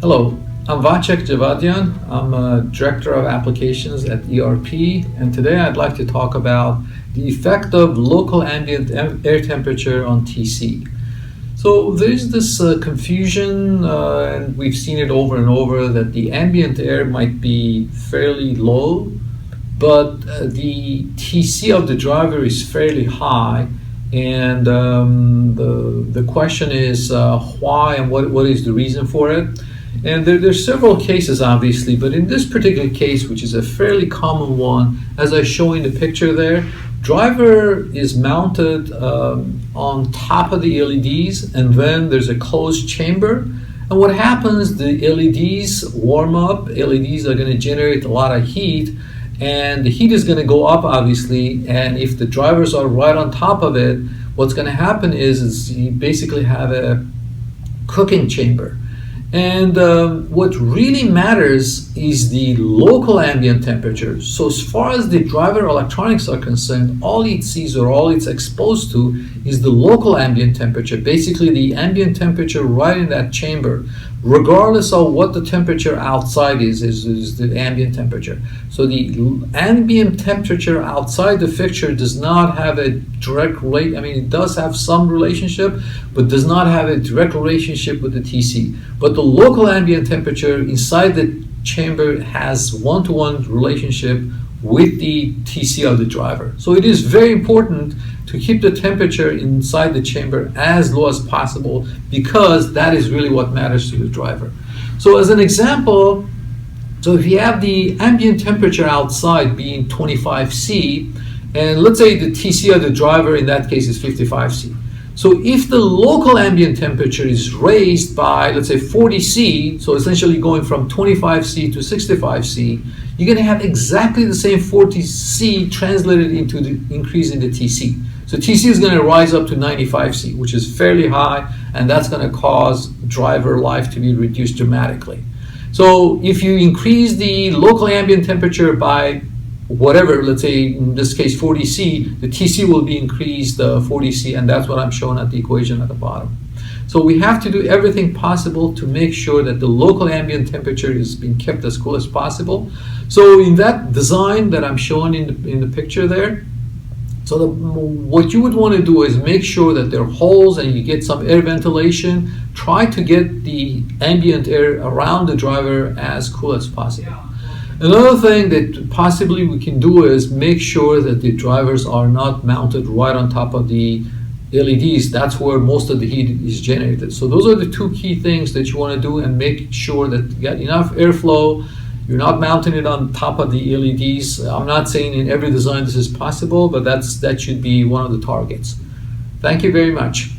Hello, I'm Vacek Javadian. I'm a Director of Applications at ERP, and today I'd like to talk about the effect of local ambient air temperature on TC. So there's this confusion, and we've seen it over and over, that the ambient air might be fairly low, but the TC of the driver is fairly high. And the question is why, and what is the reason for it? And there's several cases, obviously, but in this particular case, which is a fairly common one, as I show in the picture there, driver is mounted on top of the LEDs, and then there's a closed chamber. And what happens, the LEDs warm up, LEDs are going to generate a lot of heat, and the heat is going to go up, obviously, and if the drivers are right on top of it, what's going to happen is you basically have a cooking chamber. And what really matters is the local ambient temperature. So as far as the driver electronics are concerned, all it sees or all it's exposed to is the local ambient temperature, basically the ambient temperature right in that chamber, regardless of what the temperature outside is the ambient temperature. So the ambient temperature outside the fixture does not have a direct relate. I mean, it does have some relationship, but does not have a direct relationship with the TC. But the local ambient temperature inside the chamber has one-to-one relationship with the TC of the driver. So it is very important to keep the temperature inside the chamber as low as possible, because that is really what matters to the driver. So as an example, so if you have the ambient temperature outside being 25 C, and let's say the TC of the driver in that case is 55 C. So if the local ambient temperature is raised by, let's say, 40 C, so essentially going from 25 C to 65 C, you're going to have exactly the same 40 C translated into the increase in the TC. So TC is going to rise up to 95 C, which is fairly high, and that's going to cause driver life to be reduced dramatically. So if you increase the local ambient temperature by whatever, let's say in this case 40 C, the TC will be increased 40 C, and that's what I'm showing at the equation at the bottom. So we have to do everything possible to make sure that the local ambient temperature is being kept as cool as possible. So in that design that I'm showing in the picture there, so what you would want to do is make sure that there are holes and you get some air ventilation. Try to get the ambient air around the driver as cool as possible. Another thing that possibly we can do is make sure that the drivers are not mounted right on top of the LEDs. That's where most of the heat is generated. So those are the two key things that you want to do, and make sure that you get enough airflow. You're not mounting it on top of the LEDs. I'm not saying in every design this is possible, but that should be one of the targets. Thank you very much.